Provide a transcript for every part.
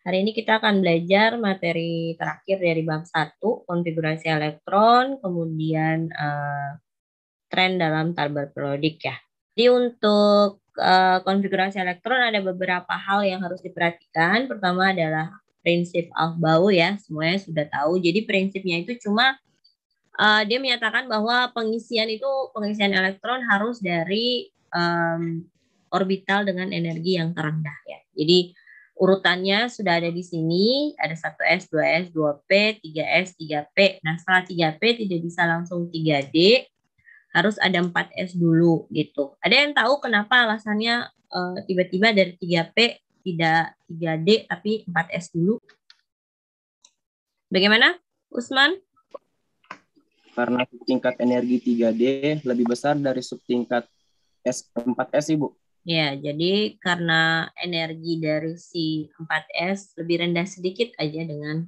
Hari ini kita akan belajar materi terakhir dari bab 1, konfigurasi elektron, kemudian tren dalam tabel periodik ya. Jadi untuk konfigurasi elektron ada beberapa hal yang harus diperhatikan. Pertama adalah prinsip Aufbau ya, semuanya sudah tahu. Jadi prinsipnya itu cuma dia menyatakan bahwa pengisian elektron harus dari orbital dengan energi yang terendah ya. Jadi urutannya sudah ada di sini, ada 1s, 2s, 2p, 3s, 3p. Nah, setelah 3p tidak bisa langsung 3D, harus ada 4s dulu gitu. Ada yang tahu kenapa alasannya tiba-tiba dari 3p tidak 3D tapi 4s dulu? Bagaimana, Usman? Karena subtingkat energi 3D lebih besar dari subtingkat 4S, Ibu. Ya, jadi karena energi dari si 4S lebih rendah sedikit aja dengan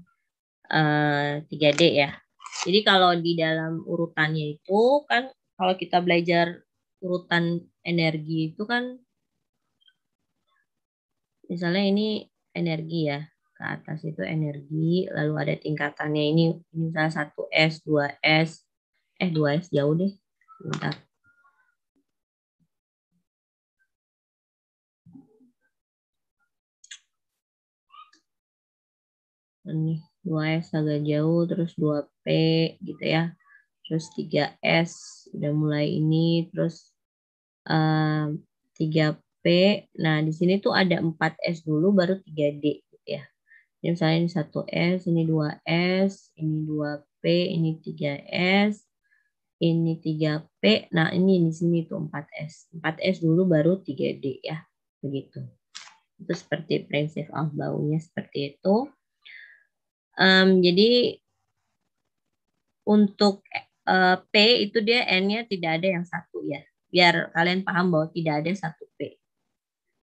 3D ya. Jadi kalau di dalam urutannya itu kan, kalau kita belajar urutan energi itu kan, misalnya ini energi ya, ke atas itu energi, lalu ada tingkatannya ini misalnya 1S, 2S, 2S jauh deh, bentar. Ini 2S agak jauh, terus 2P gitu ya. Terus 3S udah mulai ini, terus 3P. Nah, di sini tuh ada 4S dulu baru 3D gitu ya. Jadi misalnya ini 1S, ini 2S, ini 2P, ini 3S, ini 3P. Nah, ini di sini tuh 4S. 4S dulu baru 3D ya. Begitu. Itu seperti prinsip Aufbaunya seperti itu. Jadi untuk P itu dia N-nya tidak ada yang satu ya. Biar kalian paham bahwa tidak ada satu P.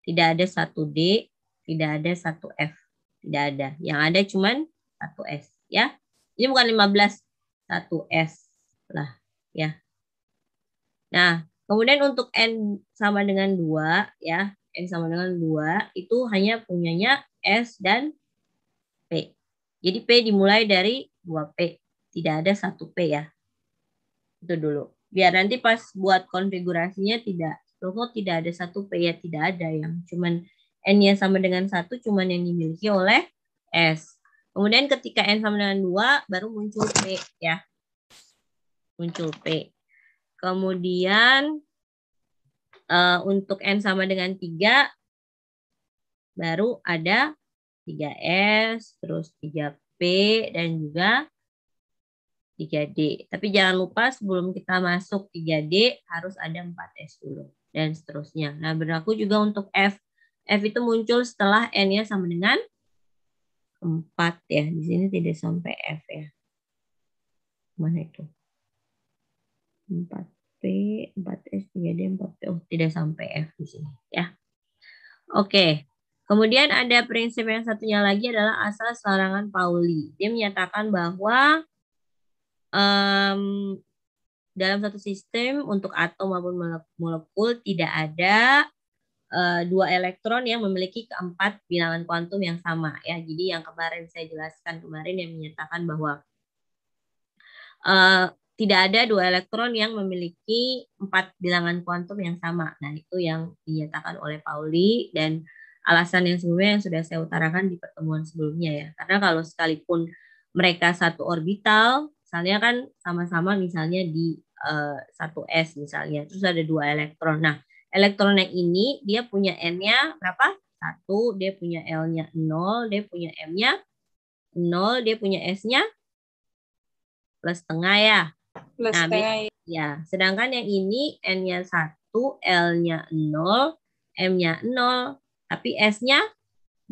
Tidak ada satu D, tidak ada satu F. Tidak ada. Yang ada cuman satu S ya. Ini bukan 15, satu S lah ya. Nah, kemudian untuk N sama dengan 2 ya. N sama dengan 2 itu hanya punyanya S dan P. Jadi P dimulai dari 2P. Tidak ada 1P ya. Itu dulu. Biar nanti pas buat konfigurasinya tidak ada 1P ya, tidak ada yang cuman N-nya sama dengan 1 cuman yang dimiliki oleh S. Kemudian ketika N sama dengan 2 baru muncul P ya. Muncul P. Kemudian untuk N sama dengan 3 baru ada 3S, terus 3P, dan juga 3D. Tapi jangan lupa sebelum kita masuk 3D harus ada 4S dulu. Dan seterusnya. Nah, berlaku juga untuk F. F itu muncul setelah N-nya sama dengan 4 ya. Di sini tidak sampai F ya. Mana itu? 4P, 4S, 3D, 4P. Oh, tidak sampai F di sini ya. Oke. Kemudian ada prinsip yang satunya lagi adalah asas larangan Pauli. Dia menyatakan bahwa dalam satu sistem untuk atom maupun molekul tidak ada dua elektron yang memiliki keempat bilangan kuantum yang sama ya. Jadi yang kemarin saya jelaskan kemarin yang menyatakan bahwa tidak ada dua elektron yang memiliki 4 bilangan kuantum yang sama. Nah, itu yang dinyatakan oleh Pauli dan alasan yang sebelumnya yang sudah saya utarakan di pertemuan sebelumnya ya. Karena kalau sekalipun mereka satu orbital, misalnya kan sama-sama misalnya di 1s misalnya, terus ada 2 elektron. Nah, elektron yang ini dia punya N-nya berapa? 1, dia punya L-nya 0, dia punya M-nya 0, dia punya S-nya plus setengah ya. Plus Nah, setengah. ya, sedangkan yang ini N-nya 1, L-nya 0, M-nya 0, tapi S-nya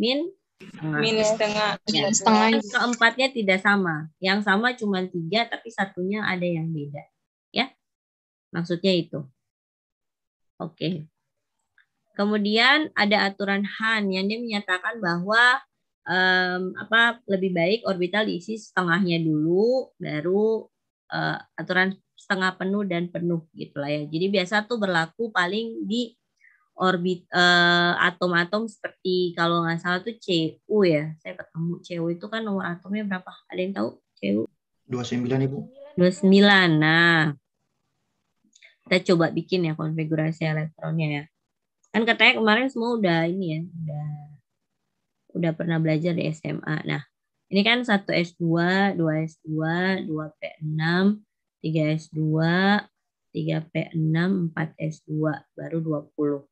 min Minus setengah. Ya, Setengah. keempatnya tidak sama. Yang sama cuma 3, tapi satunya ada yang beda. Ya, maksudnya itu. Oke. Kemudian ada aturan Hahn yang dia menyatakan bahwa lebih baik orbital diisi setengahnya dulu, baru aturan setengah penuh dan penuh gitulah ya. Jadi biasa tuh berlaku paling di atom-atom seperti kalau nggak salah tuh Cu ya. Saya ketemu Cu itu kan nomor atomnya berapa? Ada yang tahu Cu? 29 Ibu. 29. Nah, kita coba bikin ya konfigurasi elektronnya ya. Kan katanya kemarin semua udah ini ya, udah pernah belajar di SMA. Nah, ini kan 1S2, 2S2, 2P6, 3S2, 3P6, 4S2, baru 20.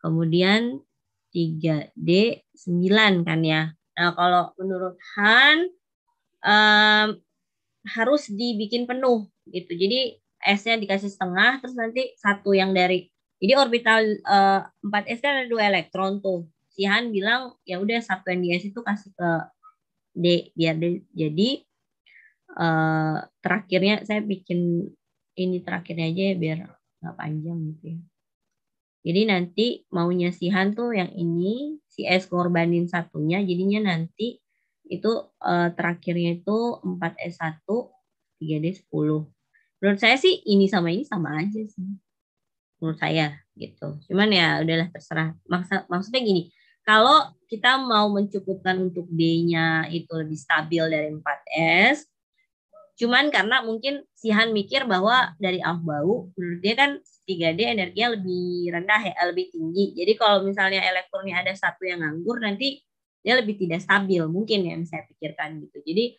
Kemudian 3D 9 kan ya. Nah, kalau menurut Han harus dibikin penuh gitu. Jadi S-nya dikasih setengah, terus nanti satu yang dari. Jadi orbital 4S kan ada 2 elektron tuh. Si Han bilang ya udah satu yang di S itu kasih ke D biar D jadi terakhirnya saya bikin ini terakhirnya aja ya biar nggak panjang gitu ya. Jadi nanti maunya si Han tuh yang ini, si S korbanin satunya, jadinya nanti itu terakhirnya itu 4S1, 3D10. Menurut saya sih ini sama aja sih. Menurut saya gitu. Cuman ya udahlah terserah. Maksudnya gini, kalau kita mau mencukupkan untuk D-nya itu lebih stabil dari 4S, cuman karena mungkin si Han mikir bahwa dari Aufbau, menurut dia kan 3D energinya lebih rendah ya, lebih tinggi. Jadi kalau misalnya elektronnya ada satu yang nganggur, nanti dia lebih tidak stabil. Mungkin yang saya pikirkan gitu. Jadi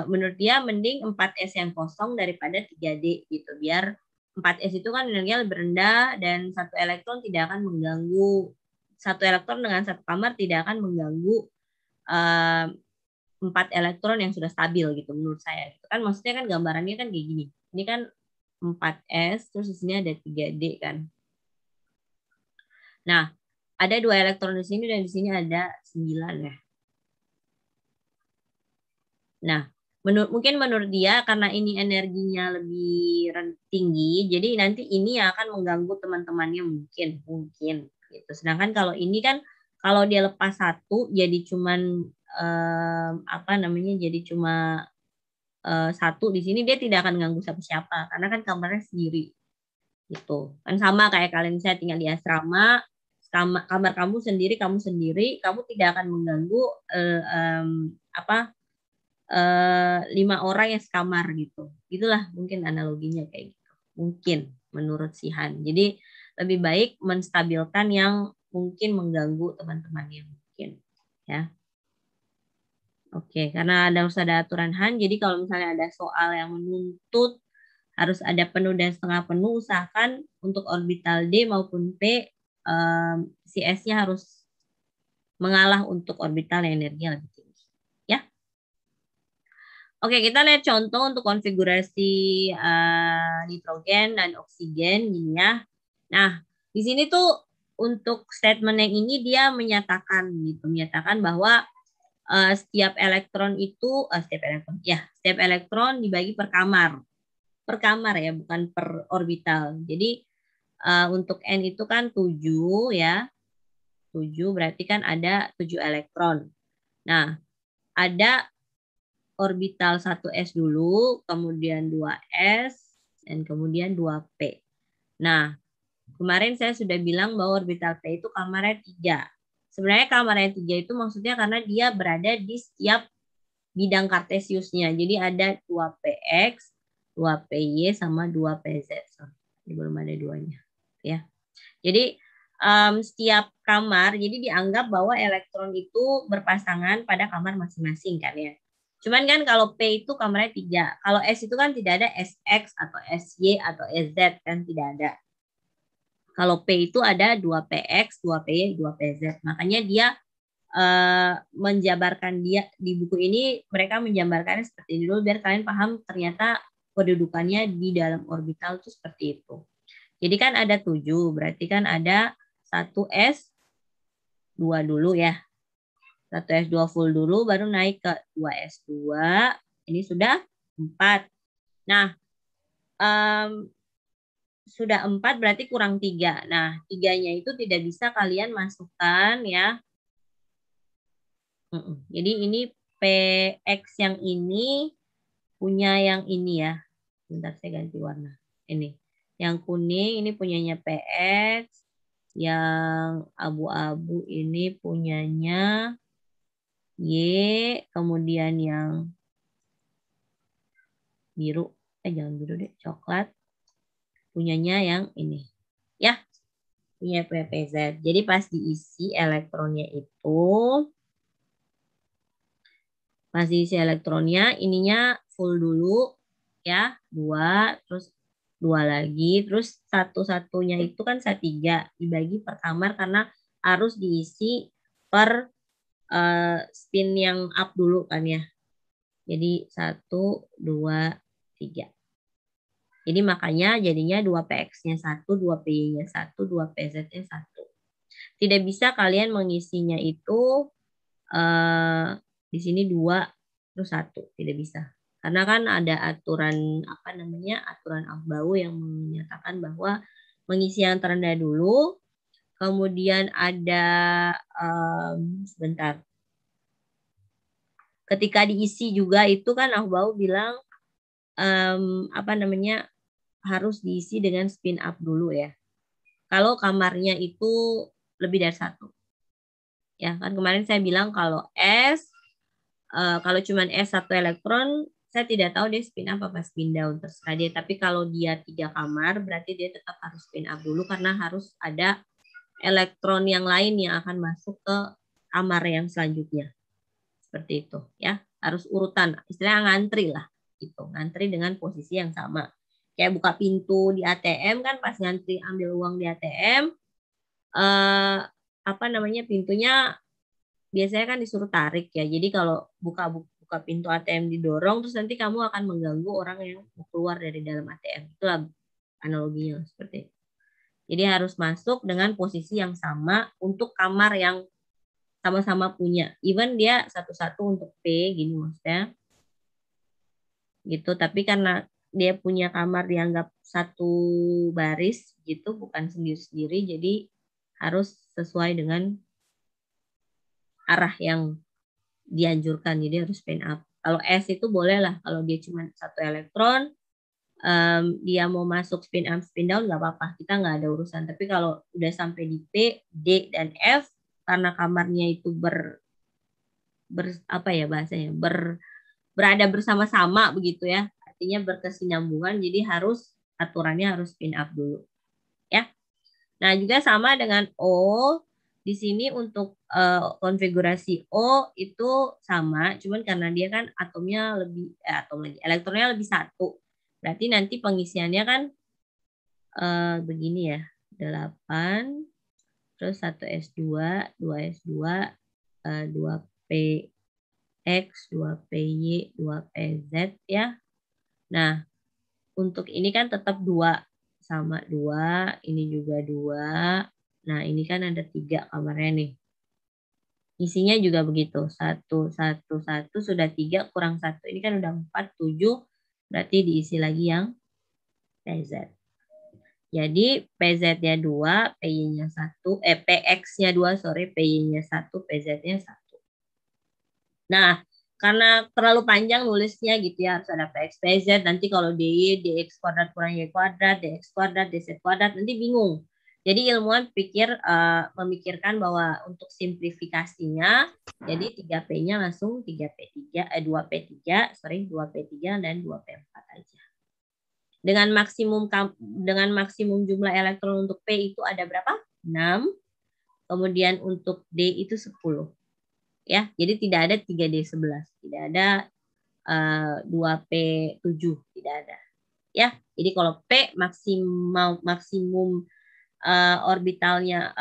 menurut dia mending 4S yang kosong daripada 3D gitu. Biar 4S itu kan energinya lebih rendah dan satu elektron tidak akan mengganggu. Satu elektron dengan satu kamar tidak akan mengganggu 4 elektron yang sudah stabil gitu menurut saya. Gitu kan maksudnya kan gambarannya kan kayak gini. Ini kan 4S terus di sini ada 3D kan. Nah, ada 2 elektron di sini dan di sini ada 9 ya. Nah, mungkin menurut dia karena ini energinya lebih tinggi, jadi nanti ini yang akan mengganggu teman-temannya mungkin gitu. Sedangkan kalau ini kan kalau dia lepas satu jadi cuman jadi cuma satu di sini dia tidak akan ganggu siapa-siapa karena kan kamarnya sendiri gitu. Kan sama kayak kalian saya tinggal di asrama, kamar kamu sendiri, kamu tidak akan mengganggu 5 orang yang sekamar gitu. Itulah mungkin analoginya kayak gitu. Mungkin menurut si Han. Jadi lebih baik menstabilkan yang mungkin mengganggu teman-temannya mungkin ya. Oke, karena harus ada aturan Han, jadi kalau misalnya ada soal yang menuntut harus ada penuh dan setengah penuh, usahakan untuk orbital D maupun P, si S-nya harus mengalah untuk orbital yang energinya lebih tinggi. Ya. Oke, kita lihat contoh untuk konfigurasi nitrogen dan oksigen gini ya. Nah, di sini tuh untuk statement yang ini dia menyatakan bahwa setiap elektron itu setiap elektron dibagi per kamar ya, bukan per orbital. Jadi untuk N itu kan 7 ya. 7 berarti kan ada 7 elektron. Nah, ada orbital 1S dulu, kemudian 2S dan kemudian 2P. Nah, kemarin saya sudah bilang bahwa orbital P itu kamarnya 3. Sebenarnya kamarnya 3 itu maksudnya karena dia berada di setiap bidang kartesiusnya. Jadi ada 2px, 2py, sama 2pz. Ini belum ada duanya. Ya. Jadi setiap kamar, jadi dianggap bahwa elektron itu berpasangan pada kamar masing-masing kan ya. Cuman kan kalau P itu kamarnya 3. Kalau S itu kan tidak ada SX atau SY atau SZ kan tidak ada. Kalau P itu ada 2PX, 2PY, 2PZ. Makanya dia menjabarkan dia di buku ini, mereka menjabarkannya seperti ini dulu biar kalian paham ternyata kedudukannya di dalam orbital itu seperti itu. Jadi kan ada 7, berarti kan ada 1S2 dulu ya. 1S2 full dulu baru naik ke 2S2. Ini sudah 4. Nah, sudah 4 berarti kurang 3. Nah, 3-nya itu tidak bisa kalian masukkan ya. Jadi ini PX yang ini punya yang ini ya. Bentar saya ganti warna. Ini. Yang kuning ini punyanya PX. Yang abu-abu ini punyanya Y, kemudian yang biru, jangan biru deh, coklat, punyanya yang ini. Ya, punya PPZ. Jadi pas diisi elektronnya itu, pas diisi elektronnya, ininya full dulu, ya, 2, terus 2 lagi, terus satu-satunya itu kan C3, dibagi per kamar karena harus diisi per spin yang up dulu kan ya. Jadi 1, 2, 3. Jadi makanya jadinya 2PX-nya 1, 2PY-nya 1, 2PZ-nya 1. Tidak bisa kalian mengisinya itu di sini 2 terus 1. Tidak bisa. Karena kan ada aturan apa namanya? Aturan Aufbau yang menyatakan bahwa mengisi yang terendah dulu, kemudian ada sebentar. Ketika diisi juga itu kan Aufbau bilang apa namanya? Harus diisi dengan spin up dulu ya. Kalau kamarnya itu lebih dari 1. Ya, kan kemarin saya bilang kalau kalau cuma S 1 elektron, saya tidak tahu dia spin up apa spin down, terserah dia. Tapi kalau dia 3 kamar, berarti dia tetap harus spin up dulu karena harus ada elektron yang lain yang akan masuk ke kamar yang selanjutnya. Seperti itu ya. Harus urutan, istilahnya ngantri lah. Gitu. Ngantri dengan posisi yang sama. Kayak buka pintu di ATM kan pas ngantri ambil uang di ATM, apa namanya pintunya biasanya kan disuruh tarik ya. Jadi kalau buka pintu ATM didorong, terus nanti kamu akan mengganggu orang yang mau keluar dari dalam ATM. Itulah analoginya seperti itu. Jadi harus masuk dengan posisi yang sama untuk kamar yang sama-sama punya. Even dia satu-satu untuk P, gini maksudnya. Gitu. Tapi karena dia punya kamar dianggap satu baris gitu, bukan sendiri-sendiri, jadi harus sesuai dengan arah yang dianjurkan, jadi harus spin up. Kalau S itu boleh lah, kalau dia cuma 1 elektron, dia mau masuk spin up, spin down nggak apa-apa, kita nggak ada urusan. Tapi kalau udah sampai di P, D, dan F, karena kamarnya itu apa ya bahasanya, berada bersama-sama begitu ya, artinya berkesinambungan, jadi aturannya harus spin up dulu, ya. Nah juga sama dengan O. Di sini untuk konfigurasi O itu sama, cuman karena dia kan atomnya lebih, elektronnya lebih 1. Berarti nanti pengisiannya kan begini ya, 8, terus 1S2, 2S2, 2PX, 2PY, 2PZ ya. Nah, untuk ini kan tetap 2, sama 2, ini juga 2. Nah, ini kan ada 3 kamarnya nih. Isinya juga begitu. 1, 1, 1, sudah 3 kurang 1. Ini kan udah 4, 7. Berarti diisi lagi yang PZ. Jadi PZ-nya 2, PY-nya 1, PX-nya 2, sorry, PY-nya 1, PZ-nya 1. Nah, karena terlalu panjang nulisnya gitu ya, harus ada PX, PZ, nanti kalau DY, DX kuadrat kurang Y kuadrat, DX kuadrat, DZ kuadrat, nanti bingung. Jadi ilmuwan memikirkan bahwa untuk simplifikasinya, jadi 3P-nya langsung 2P3, 2P3 dan 2P4 aja. Dengan maksimum jumlah elektron untuk P itu ada berapa? 6. Kemudian untuk D itu 10. Ya, jadi tidak ada 3D11, tidak ada 2P7, tidak ada. Ya, jadi kalau P maksimum orbitalnya,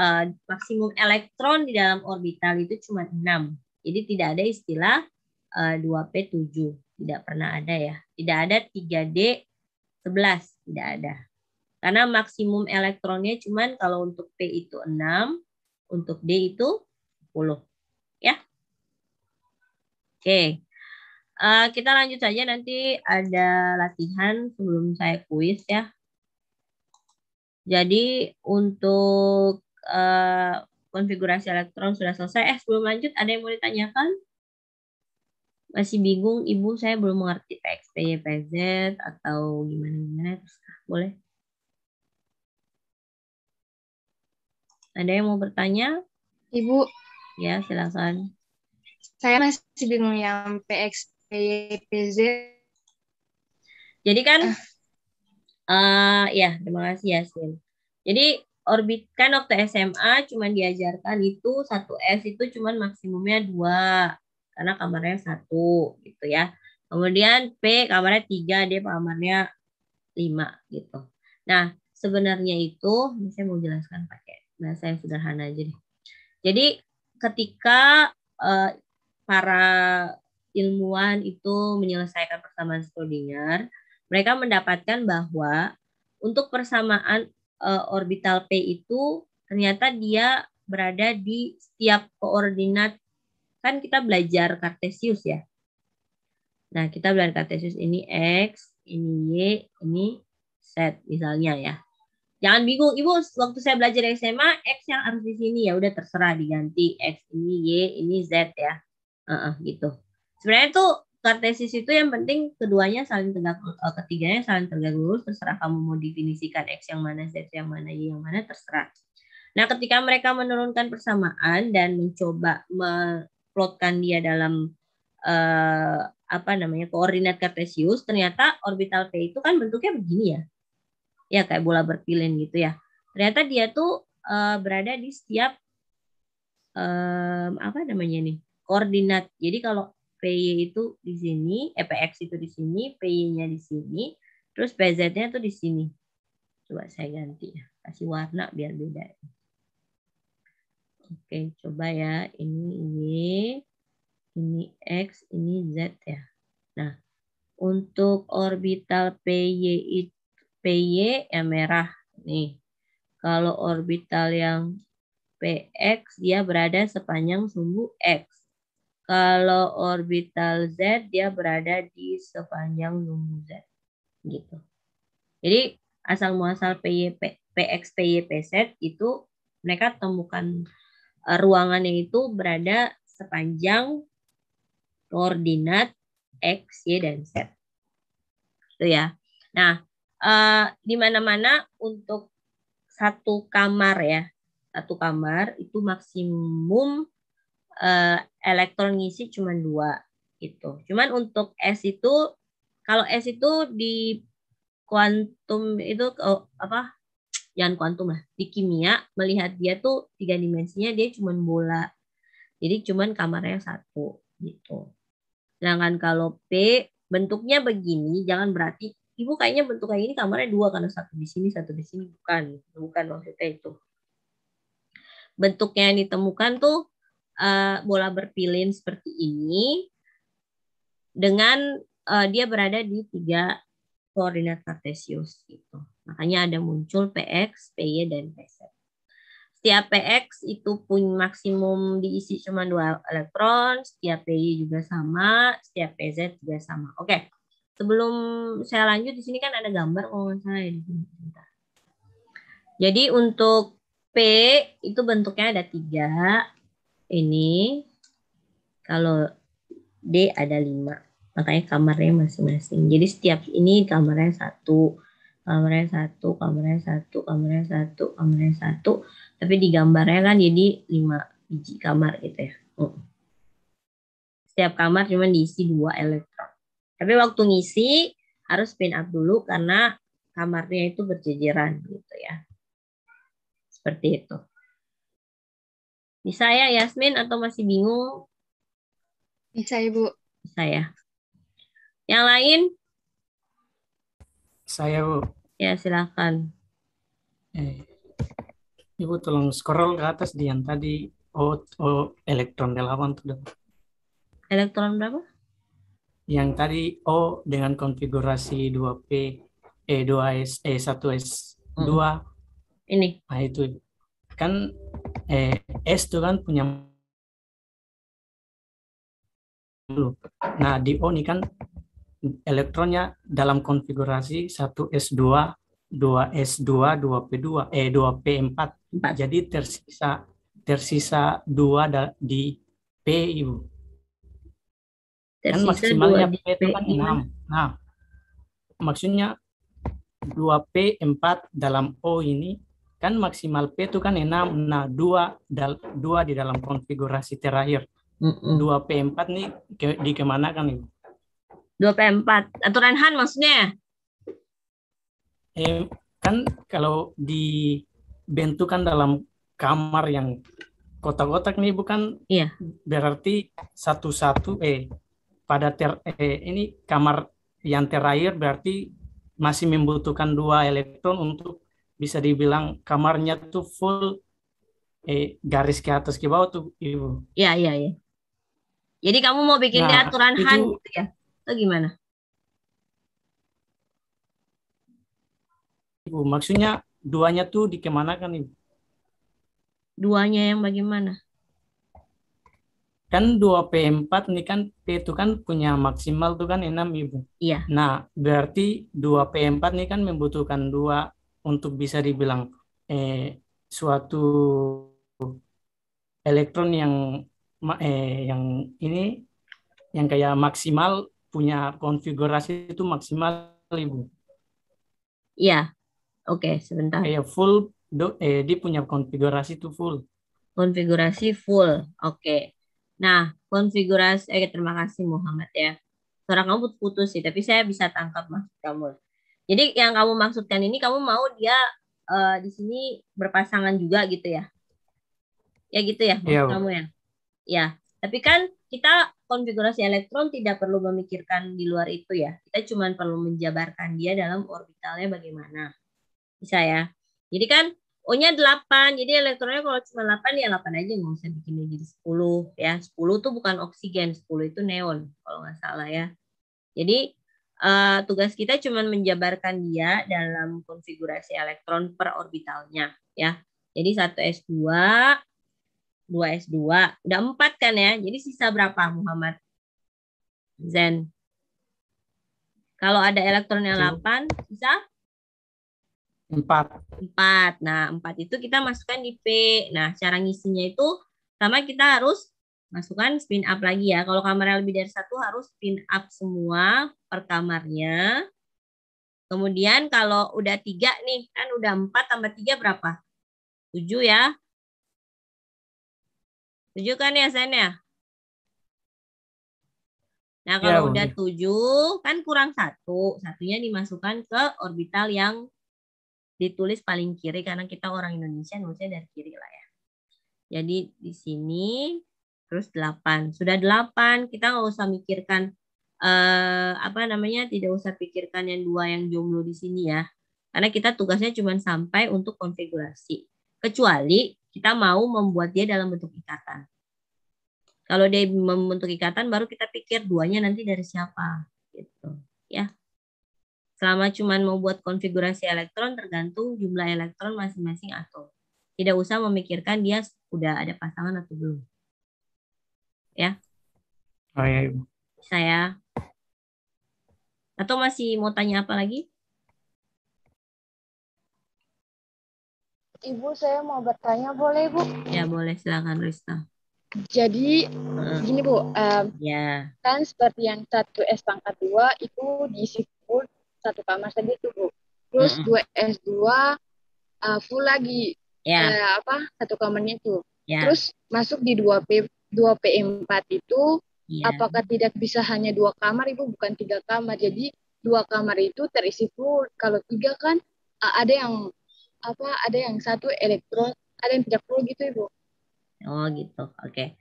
maksimum elektron di dalam orbital itu cuma 6. Jadi tidak ada istilah 2P7, tidak pernah ada ya. Tidak ada 3D11, tidak ada. Karena maksimum elektronnya cuma kalau untuk P itu 6, untuk D itu 10. Ya. Oke. Kita lanjut saja, nanti ada latihan sebelum saya kuis ya. Jadi untuk konfigurasi elektron sudah selesai. Sebelum lanjut ada yang mau ditanyakan? Masih bingung, Ibu, saya belum mengerti PX, PY, PZ atau gimana-gimana, boleh? Ada yang mau bertanya? Ibu, Ya, silakan. saya masih bingung yang PX, PY, PZ. Jadi kan, ya, terima kasih Yasmin. Jadi orbit kan waktu SMA cuma diajarkan itu 1S itu cuma maksimumnya 2 karena kamarnya 1 gitu ya. Kemudian P kamarnya 3, D kamarnya 5 gitu. Nah, sebenarnya itu ini saya mau jelaskan pakai bahasa yang sederhana aja deh. Jadi ketika para ilmuwan itu menyelesaikan persamaan Schrödinger, mereka mendapatkan bahwa untuk persamaan orbital P itu ternyata dia berada di setiap koordinat. Kan kita belajar Cartesius ya. Nah, kita belajar Cartesius ini X, ini Y, ini Z misalnya ya. Jangan bingung, Ibu, waktu saya belajar SMA, X yang harus di sini ya udah terserah diganti X ini Y, ini Z ya. Gitu. Sebenarnya tuh kartesis itu yang penting keduanya saling tegak, ketiganya saling tegak lurus, terserah kamu mau definisikan X yang mana, Z yang mana, Y yang mana, terserah. Nah, ketika mereka menurunkan persamaan dan mencoba memplotkan dia dalam koordinat kartesius, ternyata orbital P itu kan bentuknya begini ya. Ya kayak bola berpilin gitu ya. Ternyata dia tuh berada di setiap koordinat. Jadi kalau PY itu di sini, PX itu di sini, PY-nya di sini, terus PZ-nya tuh di sini. Coba saya ganti ya, kasih warna biar beda. Oke, coba ya, ini Y, ini X, ini Z ya. Nah, untuk orbital PY yang merah nih. Kalau orbital yang PX dia berada sepanjang sumbu X. Kalau orbital Z dia berada di sepanjang sumbu Z. Gitu. Jadi asal muasal PX, PY, PZ itu mereka temukan ruangannya itu berada sepanjang koordinat X, Y, dan Z. Itu ya. Nah, di mana-mana untuk satu kamar ya, satu kamar itu maksimum elektron ngisi cuma 2 gitu. Cuman untuk S itu, kalau S itu di kuantum itu jangan kuantum lah, di kimia melihat dia tuh 3 dimensinya dia cuma bola. Jadi cuman kamarnya 1 gitu. Sedangkan kalau P bentuknya begini, jangan berarti Ibu kayaknya bentuk kayak ini kamarnya 2 karena 1 di sini, 1 di sini. Bukan maksudnya itu. Bentuknya yang ditemukan tuh bola berpilin seperti ini dengan dia berada di 3 koordinat kartesius gitu. Makanya ada muncul PX, PY, dan PZ. Setiap PX itu punya maksimum diisi cuma 2 elektron, setiap PY juga sama, setiap PZ juga sama. Oke. Sebelum saya lanjut di sini kan ada gambar kalau nggak salah ya di sini. Jadi untuk P itu bentuknya ada 3. Ini kalau D ada 5. Makanya kamarnya masing-masing. Jadi setiap ini kamarnya 1, kamarnya 1, kamarnya 1, kamarnya 1, kamarnya 1. Tapi di gambarnya kan jadi 5 biji kamar gitu ya. Setiap kamar cuma diisi 2 elektron. Tapi waktu ngisi harus spin up dulu karena kamarnya itu berjejeran gitu ya. Seperti itu. Bisa ya Yasmin atau masih bingung? Bisa Ibu. Bisa ya. Yang lain? Saya Bu. Ya silakan. Ibu tolong scroll ke atas di yang tadi elektron 8 tuh. Elektron berapa? Yang tadi O dengan konfigurasi 2P 2S 1S 2. Ini. Nah itu kan S itu kan punya. Nah di O ini kan elektronnya dalam konfigurasi 1S2, 2S2, 2P2, 2P4. Jadi tersisa 2 di P, Ibu. Kan maksimalnya P itu kan 6. Nah, maksudnya 2P4 dalam O ini kan maksimal P itu kan 6. Nah, 2 di dalam konfigurasi terakhir. 2P4 nih dikemanakan Ibu? 2P4. Aturan Han maksudnya? Kan kalau dibentukan dalam kamar yang kotak-kotak nih bukan, Iya. berarti satu-satu pada ini kamar yang terakhir berarti masih membutuhkan 2 elektron untuk bisa dibilang kamarnya tuh full garis ke atas ke bawah tuh Ibu. Iya, iya, iya. Jadi kamu mau bikin dia aturan Han gitu ya? Atau gimana? Ibu, maksudnya 2-nya tuh dikemanakan Ibu? 2-nya yang bagaimana? Kan 2P4 nih kan P itu kan punya maksimal tuh kan 6 Ibu. Iya. Nah, berarti 2P4 nih kan membutuhkan 2 untuk bisa dibilang suatu elektron yang ini yang kayak maksimal punya konfigurasi itu maksimal Ibu. Iya. Oke, sebentar. Kayak full dia punya konfigurasi itu full. Konfigurasi full. Oke. Nah, konfigurasi terima kasih Muhammad ya. Suara kamu putus sih, tapi saya bisa tangkap maksud kamu. Jadi yang kamu maksudkan ini kamu mau dia di sini berpasangan juga gitu ya? Ya gitu ya maksud kamu ya? Ya, tapi kan kita konfigurasi elektron tidak perlu memikirkan di luar itu ya. Kita cuma perlu menjabarkan dia dalam orbitalnya bagaimana. Bisa ya? Jadi kan O-nya 8, jadi elektronnya kalau cuma 8 ya 8 aja, nggak usah bikin jadi 10 ya. 10 tuh bukan oksigen, 10 itu neon kalau nggak salah ya. Jadi tugas kita cuma menjabarkan dia dalam konfigurasi elektron per orbitalnya ya. Jadi 1s2, 2s2, udah 4 kan ya. Jadi sisa berapa Muhammad? Zen. Kalau ada elektronnya 8, sisa 4. Nah, 4 itu kita masukkan di P. Nah, cara ngisinya itu sama kita harus masukkan spin up lagi ya. Kalau kamarnya lebih dari 1 harus spin up semua per kamarnya. Kemudian kalau udah 3 nih, kan udah 4 tambah 3 berapa? 7 ya. 7 kan ya, Sen ya? Nah, kalau udah 7 kan kurang 1. Satunya dimasukkan ke orbital yang ditulis paling kiri karena kita orang Indonesia nulisnya dari kiri lah ya. Jadi di sini terus 8. Sudah 8, kita nggak usah mikirkan tidak usah pikirkan yang 2 yang jomblo di sini ya. Karena kita tugasnya cuma sampai untuk konfigurasi. Kecuali kita mau membuat dia dalam bentuk ikatan. Kalau dia membentuk ikatan baru kita pikir 2-nya nanti dari siapa gitu ya. Selama cuma mau buat konfigurasi elektron tergantung jumlah elektron masing-masing atom. Tidak usah memikirkan dia udah ada pasangan atau belum. Ya. Oh ya, Ibu. Saya. Atau masih mau tanya apa lagi? Ibu, saya mau bertanya boleh, Bu? Ya, boleh. Silakan, Rista. Jadi, gini, Bu. Ya. Kan seperti yang 1S2 itu diisi full satu kamar saja tuh, Bu. Terus 2S2 full lagi. Ya. Satu kamarnya itu. Ya. Terus masuk di 2P4 itu, ya. Apakah tidak bisa hanya 2 kamar, Ibu? Bukan 3 kamar. Jadi 2 kamar itu terisi full. Kalau 3 kan ada yang 1 elektron, ada yang tidak full gitu, Ibu. Oh gitu, oke.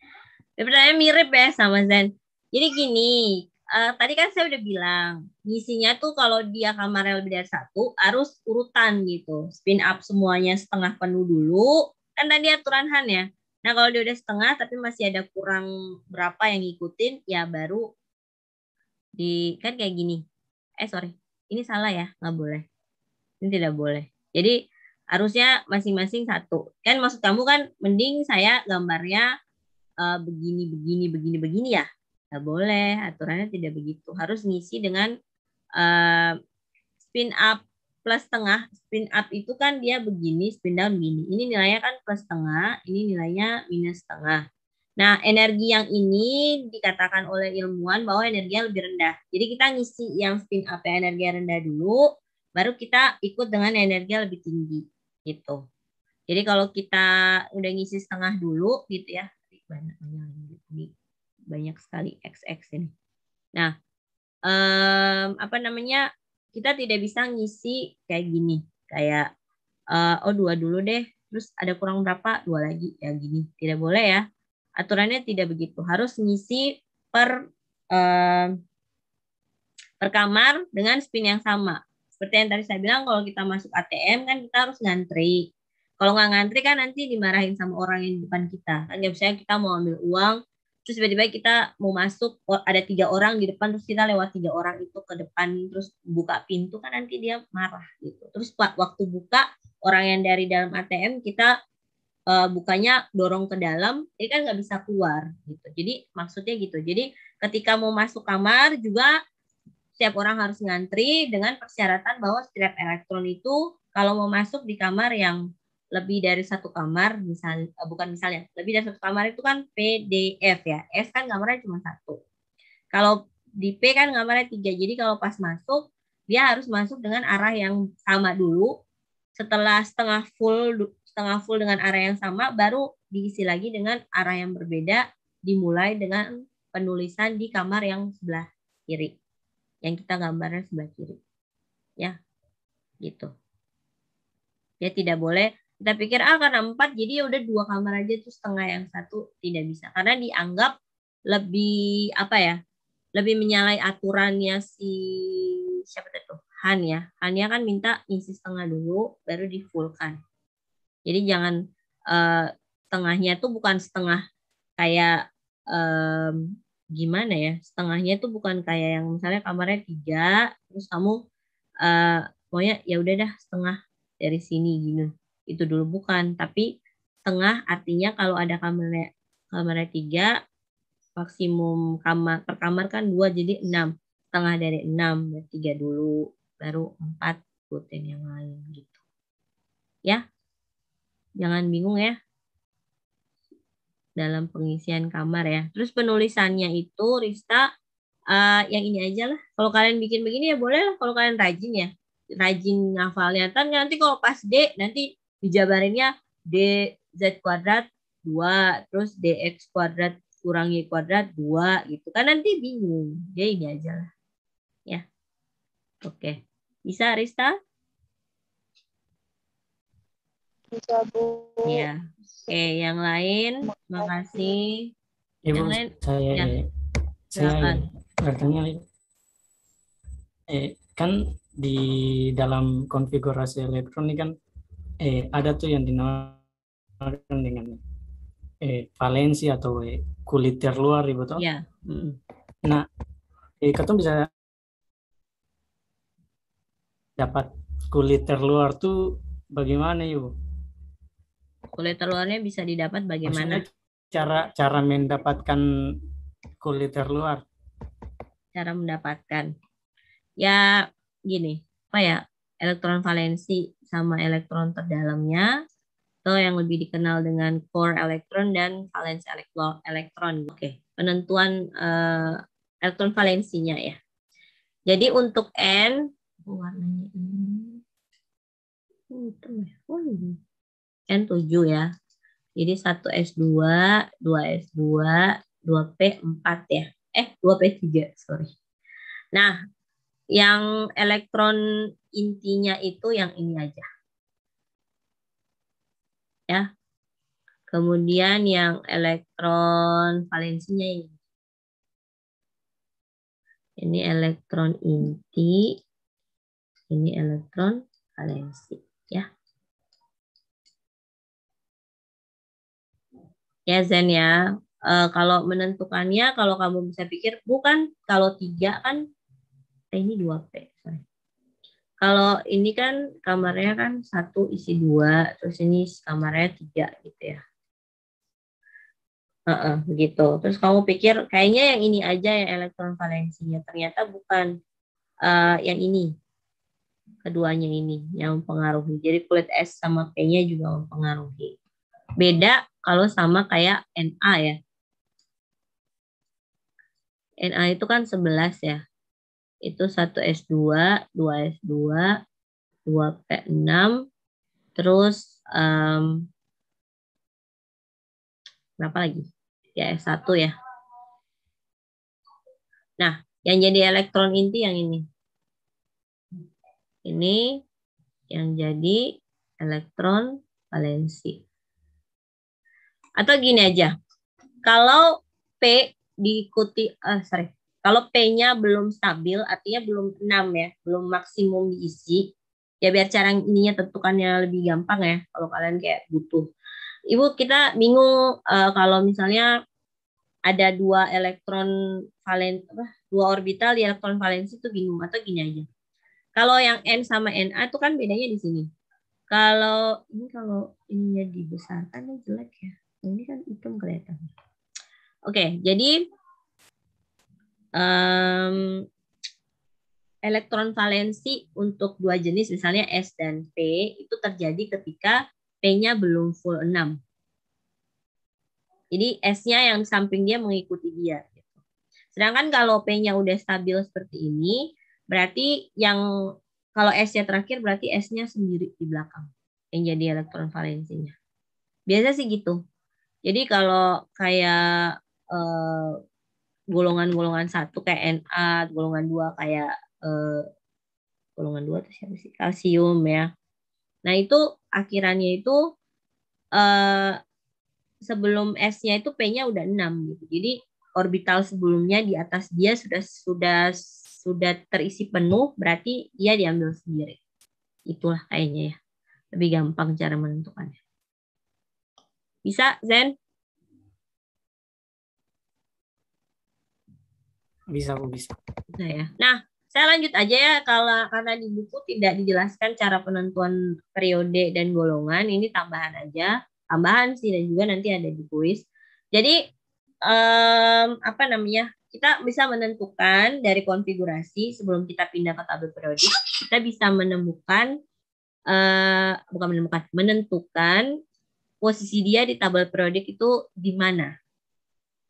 Sebenarnya mirip ya sama Zen. Jadi gini, tadi kan saya udah bilang, ngisinya tuh kalau dia kamarnya lebih dari 1, harus urutan gitu. Spin up semuanya setengah penuh dulu, kan tadi aturan Han ya. Nah kalau dia udah setengah tapi masih ada kurang berapa yang ngikutin, ya baru kan kayak gini. Sorry, ini salah ya, nggak boleh. Ini tidak boleh. Jadi harusnya masing-masing 1. Kan maksud kamu kan mending saya gambarnya begini ya. Nggak boleh, aturannya tidak begitu. Harus ngisi dengan spin up plus setengah. Spin up itu kan dia begini, spin down begini. Ini nilainya kan plus setengah, ini nilainya minus setengah. Nah, energi yang ini dikatakan oleh ilmuwan bahwa energinya lebih rendah. Jadi kita ngisi yang spin up yang energi rendah dulu, baru kita ikut dengan energi lebih tinggi. Gitu. Jadi kalau kita udah ngisi setengah dulu gitu ya. Banyak sekali XX ini. Nah, apa namanya? Kita tidak bisa ngisi kayak gini. Kayak oh 2 dulu deh. Terus ada kurang berapa? 2 lagi. Ya gini. Tidak boleh ya. Aturannya tidak begitu. Harus ngisi per kamar dengan spin yang sama. Seperti yang tadi saya bilang, kalau kita masuk ATM kan kita harus ngantri. Kalau nggak ngantri kan nanti dimarahin sama orang yang di depan kita. Kan misalnya kita mau ambil uang, terus tiba-tiba kita mau masuk, ada 3 orang di depan, terus kita lewat 3 orang itu ke depan, terus buka pintu, kan nanti dia marah gitu. Terus waktu buka, orang yang dari dalam ATM kita bukanya dorong ke dalam, jadi kan nggak bisa keluar gitu. Jadi maksudnya gitu. Jadi ketika mau masuk kamar juga setiap orang harus ngantri dengan persyaratan bahwa setiap elektron itu kalau mau masuk di kamar yang lebih dari 1 kamar, misalnya lebih dari 1 kamar itu kan PDF ya. S kan kamarnya cuma 1. Kalau di P kan kamarnya 3. Jadi kalau pas masuk dia harus masuk dengan arah yang sama dulu. Setelah setengah full dengan arah yang sama, baru diisi lagi dengan arah yang berbeda, dimulai dengan penulisan di kamar yang sebelah kiri. Yang kita gambarnya sebelah kiri. Ya, gitu. Ya tidak boleh, kita pikir karena 4 jadi ya udah 2 kamar aja tuh setengah yang 1, tidak bisa. Karena dianggap lebih apa ya? Lebih menyalahi aturannya si siapa itu? Han ya. Han ya kan minta isi setengah dulu baru di fullkan. Jadi jangan setengahnya tuh bukan setengah kayak gimana ya, setengahnya itu bukan kayak yang misalnya kamarnya 3 terus kamu pokoknya ya udah dah setengah dari sini gini, itu dulu bukan. Tapi setengah artinya kalau ada kamarnya 3, maksimum kamar per kamar kan 2, jadi 6, setengah dari 6 berarti 3 dulu baru 4 ikutin yang lain gitu ya. Jangan bingung ya dalam pengisian kamar ya. Terus penulisannya itu Rista yang ini aja lah. Kalau kalian bikin begini ya boleh lah kalau kalian rajin ya. Rajin ngafalnya. Nanti kalau pas D nanti dijabarinnya D Z kuadrat 2, terus DX kuadrat kurang Y kuadrat 2 gitu. Kan nanti bingung. Jadi ini aja lah. Ya. Oke. Bisa Rista? Bisa, Bu. Ya. Oke, yang lain, makasih. Ibu, Yang lain, saya silakan. bertanya, kan di dalam konfigurasi elektronik kan ada tuh yang dinamakan dengan valensi atau kulit terluar, Ibu toh? Ya. Nah, kita bisa dapat kulit terluar tuh bagaimana, Ibu? Kulit terluarnya bisa didapat bagaimana? Maksudnya cara mendapatkan kulit terluar. Cara mendapatkan. Ya gini, apa ya? Elektron valensi sama elektron terdalamnya, atau yang lebih dikenal dengan core elektron dan valensi elektron. Oke, penentuan elektron valensinya ya. Jadi untuk N, warnanya ini N7 ya. Jadi 1s2, 2s2, 2p4 ya. 2p3, sorry. Nah, yang elektron intinya itu yang ini aja. Ya. Kemudian yang elektron valensinya ini. Ini elektron inti, ini elektron valensi, ya. Ya Zen ya, kalau menentukannya, kalau kamu bisa pikir, bukan kalau 3 kan, ini 2P. Sorry. Kalau ini kan kamarnya kan 1 isi 2, terus ini kamarnya 3 gitu ya. Begitu. Terus kamu pikir, kayaknya yang ini aja yang elektron valensinya. Ternyata bukan yang ini. Keduanya ini yang mempengaruhi. Jadi kulit S sama P-nya juga mempengaruhi. Beda kalau sama kayak Na ya. Na itu kan 11 ya. Itu 1s2, 2s2, 2p6, terus berapa lagi? Ya, S1 ya. Nah, yang jadi elektron inti yang ini. Ini yang jadi elektron valensi. Atau gini aja. Kalau P diikuti, kalau P-nya belum stabil, artinya belum 6 ya, belum maksimum diisi, ya biar cara ininya tentukannya lebih gampang ya, kalau kalian kayak butuh. Ibu, kita bingung kalau misalnya ada dua elektron dua orbital di elektron valensi itu bingung, atau gini aja. Kalau yang N sama Na itu kan bedanya di sini. Kalau ininya dibesarkan ini jelek ya. Ini kan hitam kelihatan. Oke, jadi elektron valensi untuk dua jenis, misalnya S dan P, itu terjadi ketika P-nya belum full 6. Jadi S-nya yang samping dia mengikuti dia. Sedangkan kalau P-nya udah stabil seperti ini, berarti kalau S-nya terakhir, berarti S-nya sendiri di belakang yang jadi elektron valensinya. Biasa sih gitu. Jadi kalau kayak golongan-golongan 1 kayak Na, golongan 2 kayak golongan 2 itu siapa sih? Kalsium ya. Nah, itu akhirannya itu sebelum S-nya itu P-nya udah 6 gitu. Jadi orbital sebelumnya di atas dia sudah terisi penuh, berarti dia diambil sendiri. Itulah kayaknya ya. Lebih gampang cara menentukannya. Bisa, Zen? Bisa, Bu, bisa. Bisa ya. Nah, saya lanjut aja ya, karena di buku tidak dijelaskan cara penentuan periode dan golongan, ini tambahan aja. Tambahan sih, dan juga nanti ada di kuis. Jadi, kita bisa menentukan dari konfigurasi sebelum kita pindah ke tabel periodik, kita bisa menentukan posisi dia di tabel periodik itu di mana.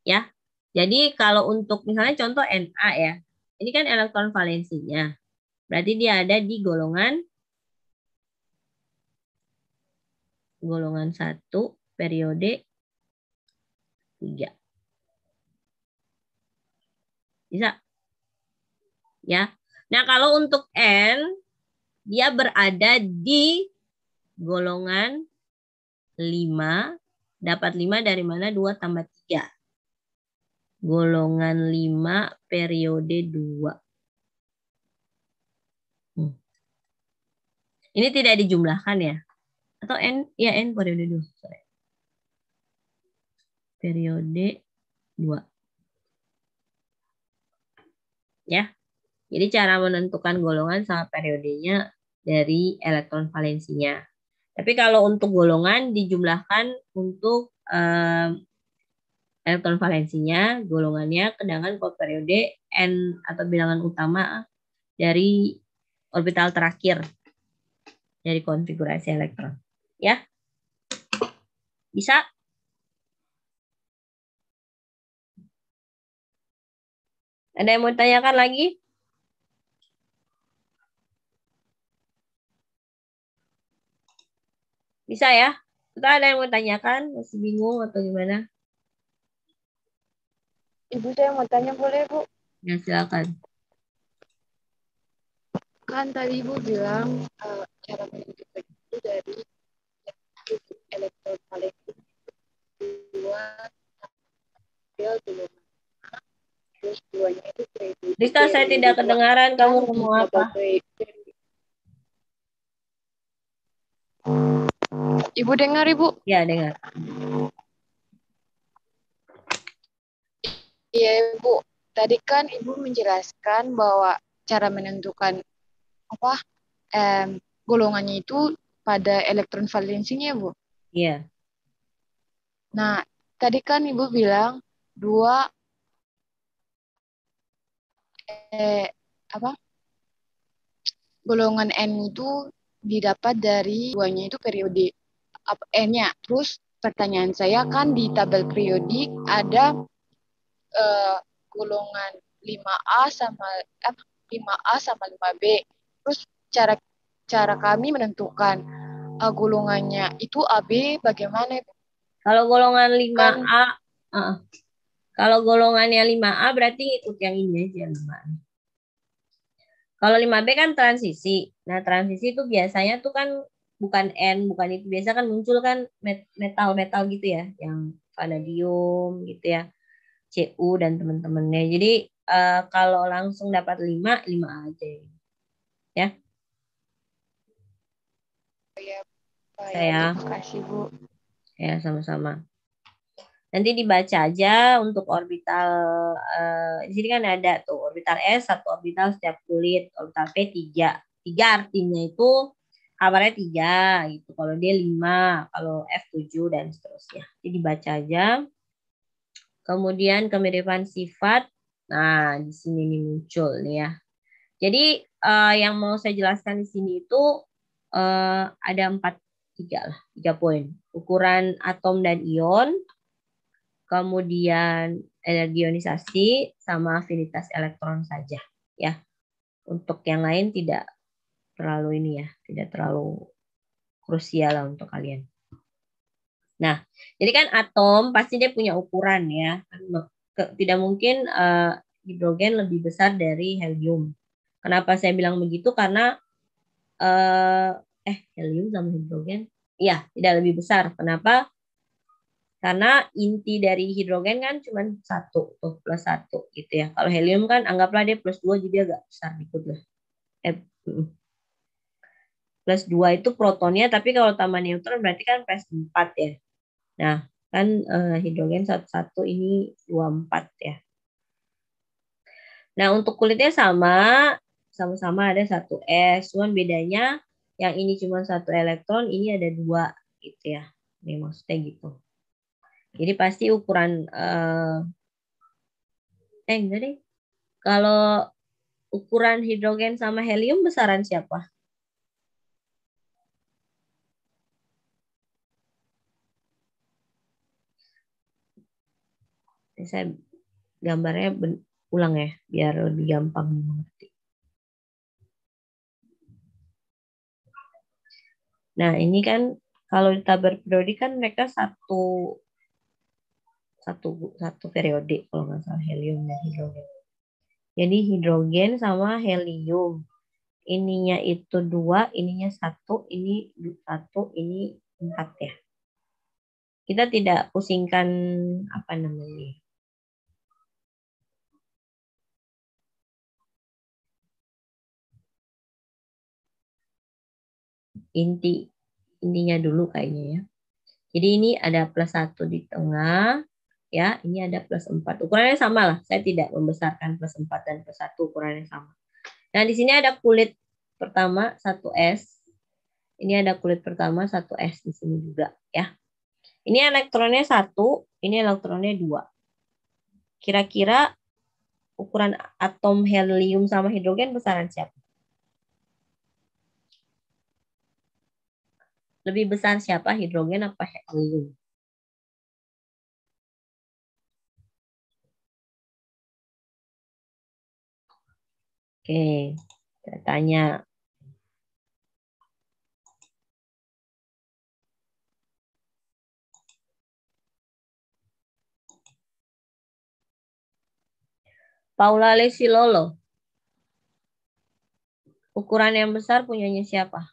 Ya. Jadi kalau untuk misalnya contoh Na ya, ini kan elektron valensinya. Berarti dia ada di golongan 1 periode 3. Bisa? Ya. Nah, kalau untuk N, dia berada di golongan 5. Dapat 5 dari mana? 2 tambah 3. Golongan 5 periode 2. Ini tidak dijumlahkan ya? Atau N? Ya, N periode 2. Sorry. Periode 2. Ya. Jadi cara menentukan golongan sama periodenya dari elektron valensinya. Tapi kalau untuk golongan dijumlahkan untuk elektron valensinya, golongannya, sedangkan kalau periode N atau bilangan utama dari orbital terakhir dari konfigurasi elektron. Ya? Bisa? Ada yang mau tanyakan lagi? Bisa ya? Atau ada yang mau tanyakan? Masih bingung atau gimana? Ibu, saya mau tanya boleh, Bu? Ya, silakan. Kan tadi Ibu bilang cara menentukan itu dari elektron valensi 2 belum. Terus 2-nya itu periode. Rita, saya tidak kedengaran kamu ngomong apa. Ibu dengar, Ibu? Ya, dengar. Iya, Ibu. Tadi kan Ibu menjelaskan bahwa cara menentukan golongannya itu pada elektron valensinya, Bu. Iya. Nah, tadi kan Ibu bilang golongan N itu didapat dari 2-nya itu periode N-nya. Terus pertanyaan saya kan di tabel periodik ada golongan 5A sama 5B. Terus cara kami menentukan golongannya itu AB bagaimana? Kalau golongan 5A, Kan kalau golongannya 5A berarti ikut yang ini aja 5A. Kalau 5B kan transisi. Nah, transisi itu biasanya tuh kan bukan N, bukan itu. Biasa kan muncul kan metal-metal gitu ya, yang vanadium gitu ya, Cu dan teman-temannya. Jadi kalau langsung dapat 5, 5A aja. Ya. ya, terima kasih Bu. Ya, sama-sama. Nanti dibaca aja untuk orbital. Di sini kan ada tuh orbital S, 1 orbital setiap kulit. Orbital P 3. 3 artinya itu kamarnya 3 gitu. Kalau dia 5, kalau F 7 dan seterusnya. Jadi dibaca aja. Kemudian kemiripan sifat. Nah, di sini nih muncul nih ya. Jadi yang mau saya jelaskan di sini itu ada 3 poin. Ukuran atom dan ion, kemudian energi ionisasi sama afinitas elektron saja ya. Untuk yang lain tidak terlalu ini ya, tidak terlalu krusial lah untuk kalian. Nah, jadi kan atom pasti dia punya ukuran ya. Tidak mungkin hidrogen lebih besar dari helium. Kenapa saya bilang begitu? Karena helium sama hidrogen, iya tidak lebih besar. Kenapa? Karena inti dari hidrogen kan cuma 1 tuh, plus 1 gitu ya. Kalau helium kan anggaplah dia plus 2 jadi agak besar dikit lah. Plus 2 itu protonnya, tapi kalau tambah neutron berarti kan plus 4 ya. Nah, kan hidrogen 1 ini 24 ya. Nah, untuk kulitnya sama-sama ada 1 S, cuman bedanya yang ini cuma 1 elektron, ini ada 2 gitu ya. Ini maksudnya gitu. Jadi pasti ukuran enggak deh. Kalau ukuran hidrogen sama helium besaran siapa? Saya gambarnya ulang ya, biar lebih gampang mengerti. Nah, ini kan kalau di tabel periodik kan mereka satu periode kalau nggak salah, helium dan hidrogen. Jadi hidrogen sama helium. Ininya itu 2, ininya 1, ini 1, ini 4 ya. Kita tidak pusingkan apa namanya. Intinya dulu kayaknya ya. Jadi ini ada plus 1 di tengah, ya. Ini ada plus 4. Ukurannya sama lah. Saya tidak membesarkan plus 4 dan plus 1, ukurannya sama. Nah, di sini ada kulit pertama 1S. Ini ada kulit pertama 1S di sini juga, ya. Ini elektronnya 1, ini elektronnya 2. Kira-kira ukuran atom helium sama hidrogen besaran siapa? Lebih besar siapa, hidrogen apa helium? Oke, saya tanya. Paula Lesilolo. Ukuran yang besar punyanya siapa?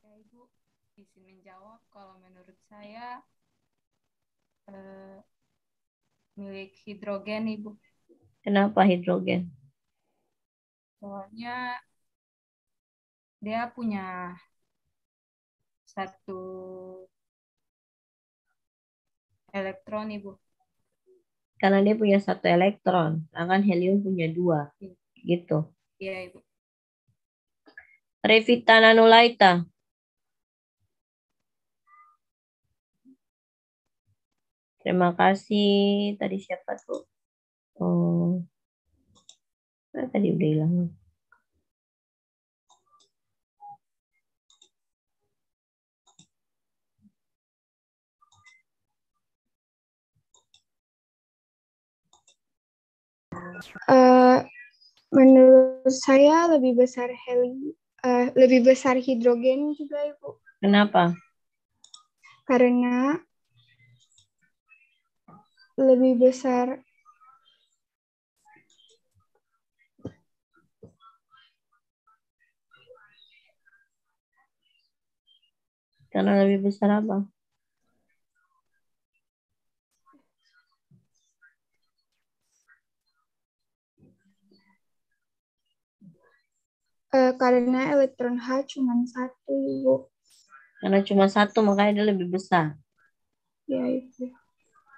Ya, Ibu, izin menjawab. Kalau menurut saya milik hidrogen, Ibu. Kenapa hidrogen? Soalnya dia punya 1 elektron, Ibu. Karena dia punya 1 elektron, sedangkan helium punya 2. Gitu. Iya, Ibu. Revita Nanulaita. Terima kasih. Tadi siapa tuh? Oh, tadi udah hilang. Menurut saya lebih besar hidrogen juga, Ibu. Kenapa? Karena lebih besar Karena lebih besar apa? karena elektron H cuma satu, Ibu. Karena cuma satu, makanya dia lebih besar. Ya, Ibu.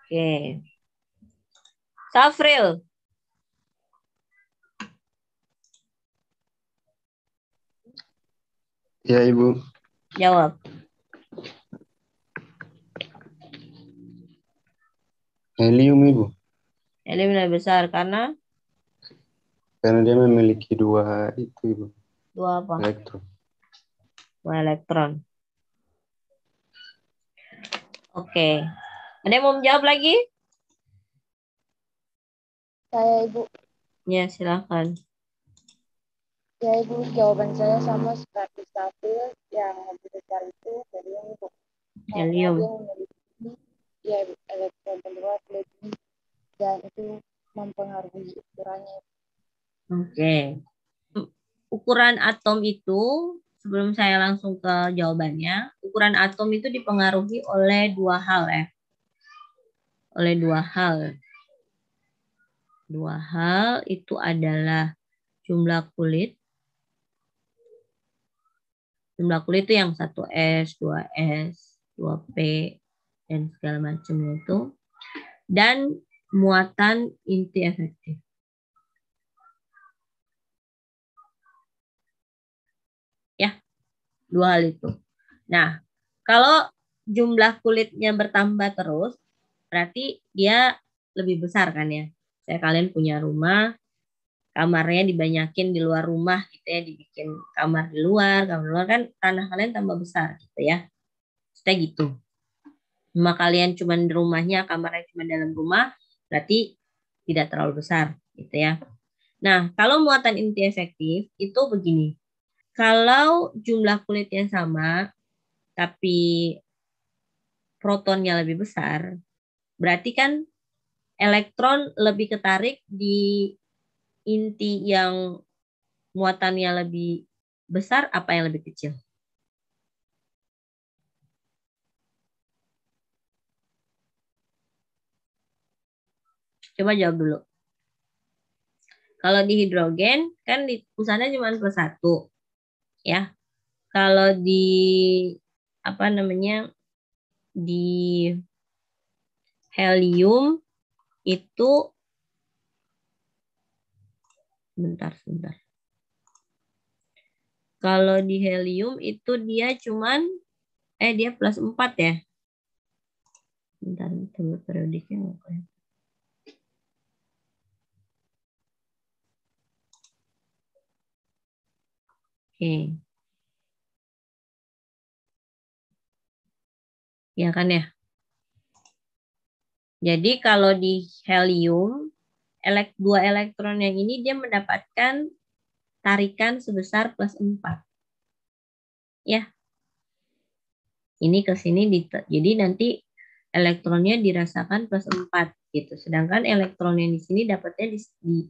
Oke. Safril. Ya, Ibu. Jawab. Helium, Ibu. Helium lebih besar karena Dia memiliki dua itu, Ibu. dua apa? Elektron. Dua elektron. Oke. Ada yang mau menjawab lagi? Saya, Ibu. Ya, silakan. Ya, Ibu, jawaban saya sama seperti Safril, yang lebih besar itu helium, Ibu. Karena Helium. dia memiliki ya elektron terluar lebih dan itu mempengaruhi ukurannya. Oke. Ukuran atom itu, sebelum saya langsung ke jawabannya, ukuran atom itu dipengaruhi oleh dua hal ya. Oleh dua hal. Dua hal itu adalah jumlah kulit. Jumlah kulit itu yang 1S, 2S, 2P, dan segala macamnya itu. Dan muatan inti efektif. Ya, dua hal itu. Nah, kalau jumlah kulitnya bertambah terus, berarti dia lebih besar kan ya. Saya kalian punya rumah, kamarnya dibanyakin di luar rumah gitu ya, dibikin kamar di luar kan tanah kalian tambah besar gitu ya. Seperti gitu. Rumah kalian cuma di rumahnya, kamarnya cuma dalam rumah, berarti tidak terlalu besar gitu ya. Nah, kalau muatan inti efektif itu begini. Kalau jumlah kulitnya sama, tapi protonnya lebih besar, berarti kan elektron lebih ketarik di inti yang muatannya lebih besar apa yang lebih kecil? Coba jawab dulu. Kalau di hidrogen kan di pusatnya cuma +1 ya. Kalau di apa namanya di helium itu sebentar. Kalau di helium itu dia cuman dia +4 ya. Bentar, tunggu periodiknya. Oke. Ya kan ya? Jadi kalau di helium, dua elektron yang ini dia mendapatkan tarikan sebesar +4. Ya. Ini ke sini, jadi nanti elektronnya dirasakan +4 gitu. Sedangkan elektron yang di sini dapatnya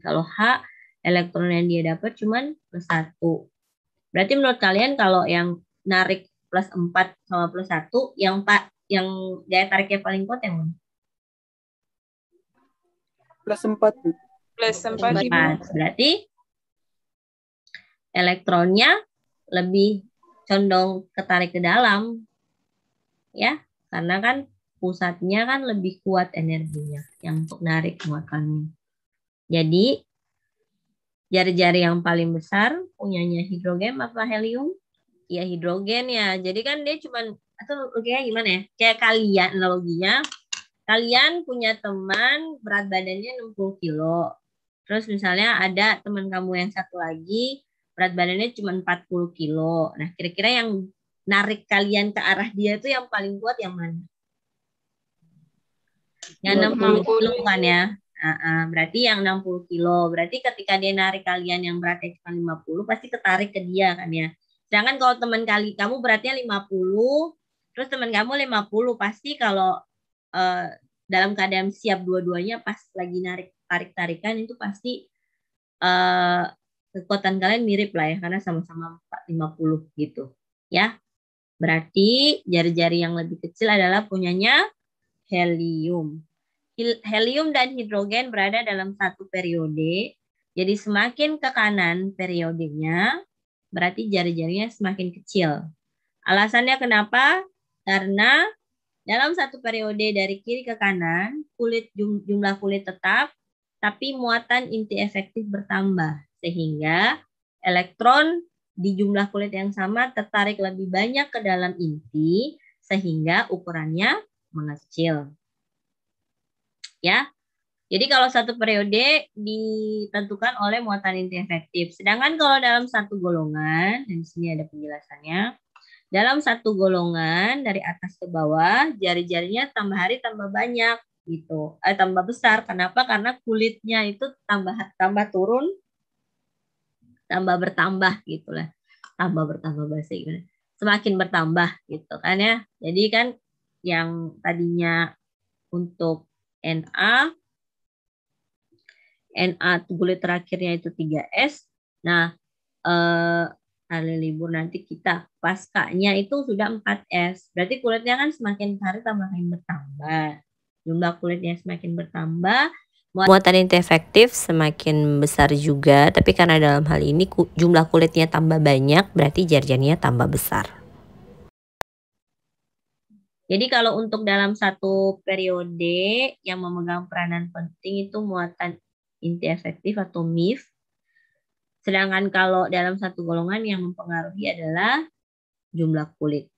kalau H, elektron yang dia dapat cuman +1. Berarti menurut kalian kalau yang narik +4 sama +1, yang daya tariknya paling kuat yang mana? +4. +4, Ibu. Berarti elektronnya lebih condong ketarik ke dalam. Ya, karena kan pusatnya kan lebih kuat energinya yang untuk narik muatannya. Jadi jari-jari yang paling besar punyanya hidrogen apa helium? Ya hidrogen ya. Jadi kan dia cuman atau kayak gimana ya? Kayak kalian analoginya. Kalian punya teman berat badannya 60 kilo. Terus misalnya ada teman kamu yang satu lagi berat badannya cuma 40 kilo. Nah, kira-kira yang narik kalian ke arah dia itu yang paling kuat yang mana? Yang 60 kilo kan ya. Berarti yang 60 kilo. Berarti ketika dia narik kalian yang beratnya cuma 50, pasti ketarik ke dia kan ya. Sedangkan kalau teman kamu beratnya 50, terus teman kamu 50, pasti kalau dalam keadaan siap dua-duanya pas lagi tarik-tarikan itu pasti kekuatan kalian mirip lah ya, karena sama-sama 50 gitu. Ya. Berarti jari-jari yang lebih kecil adalah punyanya helium. Helium dan hidrogen berada dalam satu periode. Jadi semakin ke kanan periodenya, berarti jari-jarinya semakin kecil. Alasannya kenapa? Karena dalam satu periode dari kiri ke kanan, jumlah kulit tetap, tapi muatan inti efektif bertambah. Sehingga elektron di jumlah kulit yang sama tertarik lebih banyak ke dalam inti, sehingga ukurannya mengecil. Ya, jadi kalau satu periode ditentukan oleh muatan inti efektif. Sedangkan kalau dalam satu golongan, dan di sini ada penjelasannya, dalam satu golongan dari atas ke bawah, jari-jarinya tambah hari tambah banyak gitu, tambah besar. Kenapa? Karena kulitnya itu tambah turun, tambah bertambah gitulah, tambah bertambah bahasa Inggris, semakin bertambah gitu kan ya. Jadi kan yang tadinya untuk Na kulit terakhirnya itu 3S. Nah, hari libur nanti kita paskanya itu sudah 4S. Berarti kulitnya kan semakin hari semakin bertambah. Jumlah kulitnya semakin bertambah, muatan inti efektif semakin besar juga. Tapi karena dalam hal ini jumlah kulitnya tambah banyak, berarti jari-jarinya tambah besar. Jadi kalau untuk dalam satu periode yang memegang peranan penting itu muatan inti efektif atau MIF. Sedangkan kalau dalam satu golongan yang mempengaruhi adalah jumlah kulit,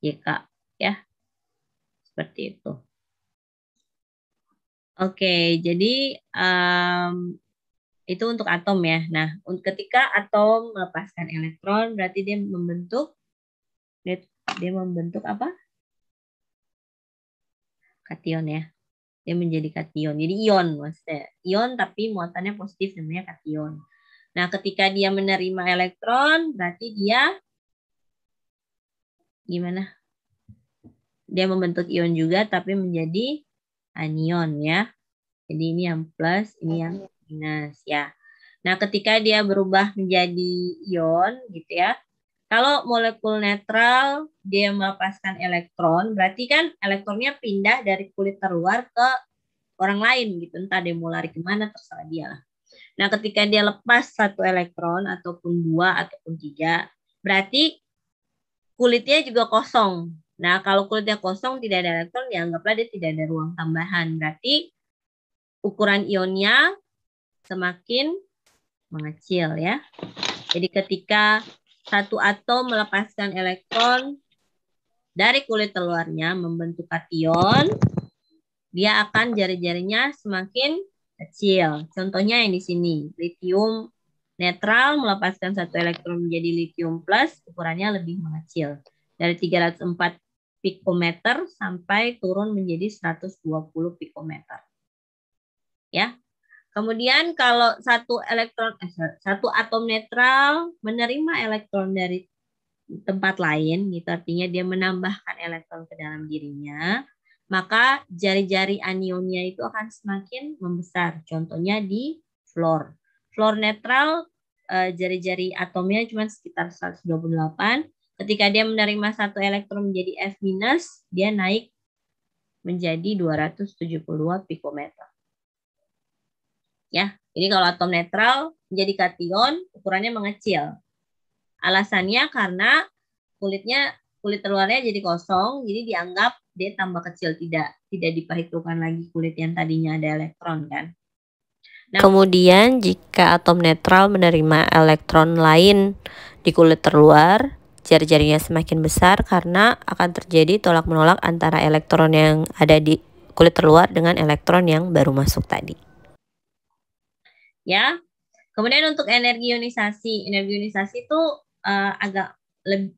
YK, ya. Seperti itu. Oke, jadi itu untuk atom ya. Nah, ketika atom melepaskan elektron, berarti dia membentuk apa? Kation ya. Dia menjadi kation. Jadi ion maksudnya. Ion tapi muatannya positif, namanya kation. Nah, ketika dia menerima elektron, berarti dia gimana? Dia membentuk ion juga tapi menjadi anion ya. Jadi ini yang plus, ini yang minus ya. Nah, ketika dia berubah menjadi ion gitu ya. Kalau molekul netral dia melepaskan elektron, berarti kan elektronnya pindah dari kulit terluar ke orang lain gitu. Entah dia mau lari kemana, terserah dia lah. Nah, ketika dia lepas satu elektron ataupun 2 ataupun 3, berarti kulitnya juga kosong. Nah, kalau kulitnya kosong tidak ada elektron, dianggaplah dia tidak ada ruang tambahan. Berarti ukuran ionnya semakin mengecil ya. Jadi ketika satu atom melepaskan elektron dari kulit terluarnya membentuk kation, dia akan jari-jarinya semakin kecil. Contohnya yang di sini, lithium netral melepaskan satu elektron menjadi lithium plus, ukurannya lebih mengecil. Dari 304 pikometer sampai turun menjadi 120 pikometer. Ya. Kemudian kalau satu atom netral menerima elektron dari tempat lain, gitu artinya dia menambahkan elektron ke dalam dirinya, maka jari-jari anionnya itu akan semakin membesar. Contohnya di fluor. Fluor netral jari-jari atomnya cuma sekitar 128. Ketika dia menerima satu elektron menjadi F-, dia naik menjadi 272 pikometer. Ya, jadi kalau atom netral menjadi kation, ukurannya mengecil. Alasannya karena kulit terluarnya jadi kosong, jadi dianggap dia tambah kecil, tidak diperhitungkan lagi kulit yang tadinya ada elektron kan. Nah, kemudian jika atom netral menerima elektron lain di kulit terluar, jari-jarinya semakin besar karena akan terjadi tolak-menolak antara elektron yang ada di kulit terluar dengan elektron yang baru masuk tadi. Ya, kemudian untuk energi ionisasi itu agak lebih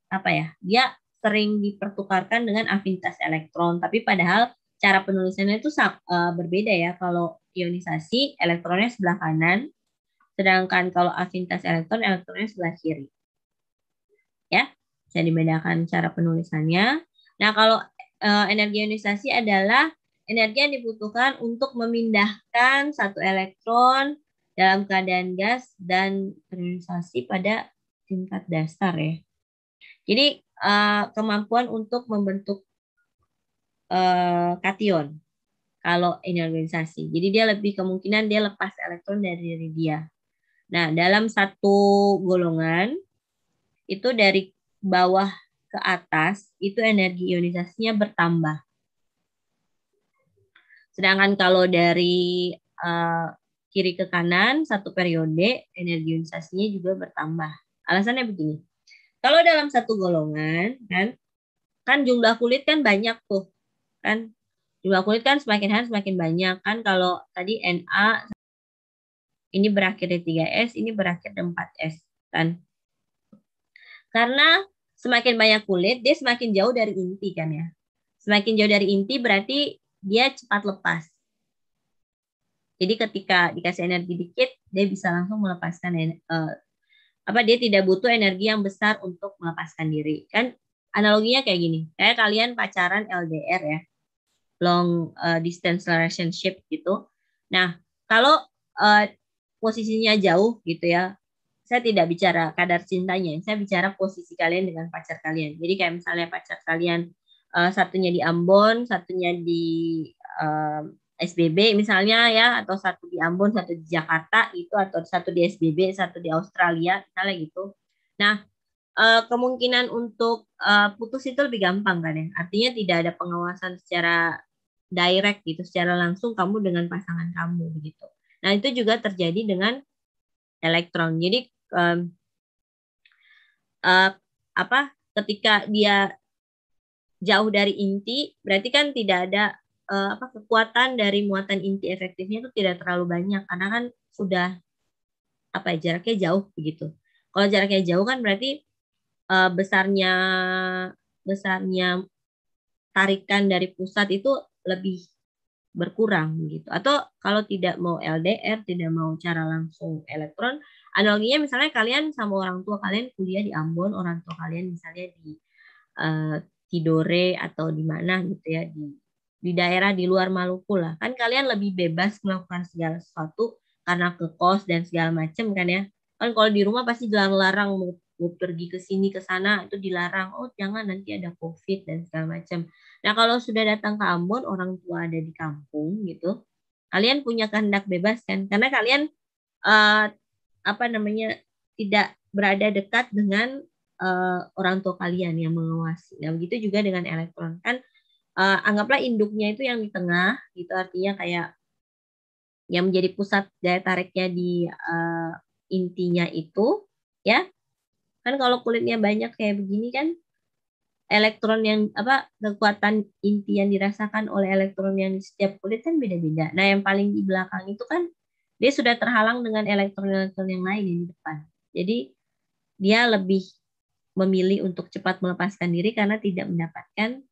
dia sering dipertukarkan dengan afinitas elektron, tapi padahal cara penulisannya itu berbeda ya. Kalau ionisasi, elektronnya sebelah kanan. Sedangkan kalau afinitas elektron, elektronnya sebelah kiri. Ya, bisa dibedakan cara penulisannya. Nah, kalau energi ionisasi adalah energi yang dibutuhkan untuk memindahkan satu elektron dalam keadaan gas dan terionisasi pada tingkat dasar ya. Jadi kemampuan untuk membentuk kation kalau ionisasi. Jadi dia lebih kemungkinan dia lepas elektron dari diri dia. Nah, dalam satu golongan itu dari bawah ke atas itu energi ionisasinya bertambah. Sedangkan kalau dari kiri ke kanan satu periode energi ionisasinya juga bertambah. Alasannya begini. Kalau dalam satu golongan kan jumlah kulit kan banyak tuh. Kan jumlah kulit kan semakin hari semakin banyak kan. Kalau tadi Na ini berakhir di 3S, ini berakhir di 4S kan. Karena semakin banyak kulit, dia semakin jauh dari inti kan ya. Semakin jauh dari inti berarti dia cepat lepas. Jadi ketika dikasih energi dikit, dia bisa langsung melepaskan dia tidak butuh energi yang besar untuk melepaskan diri. Kan analoginya kayak gini. Kayak kalian pacaran LDR ya. Long distance relationship gitu. Nah, kalau posisinya jauh gitu ya. Saya tidak bicara kadar cintanya, saya bicara posisi kalian dengan pacar kalian. Jadi kayak misalnya pacar kalian satunya di Ambon, satunya di SBB misalnya ya, atau satu di Ambon, satu di Jakarta itu, atau satu di SBB, satu di Australia, misalnya gitu. Nah, kemungkinan untuk putus itu lebih gampang kan ya. Artinya tidak ada pengawasan secara direct gitu, secara langsung kamu dengan pasangan kamu begitu. Nah, itu juga terjadi dengan elektron. Jadi ketika dia jauh dari inti, berarti kan tidak ada kekuatan dari muatan inti efektifnya itu tidak terlalu banyak karena kan sudah jaraknya jauh begitu. Kalau jaraknya jauh kan berarti besarnya tarikan dari pusat itu lebih berkurang gitu. Atau kalau tidak mau LDR, tidak mau cara langsung elektron, analoginya misalnya kalian sama orang tua kalian kuliah di Ambon, orang tua kalian misalnya di Tidore atau di mana gitu ya, di daerah di luar Maluku lah. Kan kalian lebih bebas melakukan segala sesuatu karena ke kos dan segala macam kan ya. Kan kalau di rumah pasti dilarang mau pergi ke sini ke sana itu dilarang. Oh, jangan nanti ada COVID dan segala macam. Nah, kalau sudah datang ke Ambon, orang tua ada di kampung gitu. Kalian punya kehendak bebas kan? Karena kalian tidak berada dekat dengan orang tua kalian yang mengawasi. Nah, begitu juga dengan elektron kan. Anggaplah induknya itu yang di tengah, gitu artinya kayak yang menjadi pusat daya tariknya di intinya itu, ya kan kalau kulitnya banyak kayak begini kan, elektron yang kekuatan inti yang dirasakan oleh elektron yang di setiap kulit kan beda-beda. Nah, yang paling di belakang itu kan dia sudah terhalang dengan elektron-elektron yang lain di depan. Jadi dia lebih memilih untuk cepat melepaskan diri karena tidak mendapatkan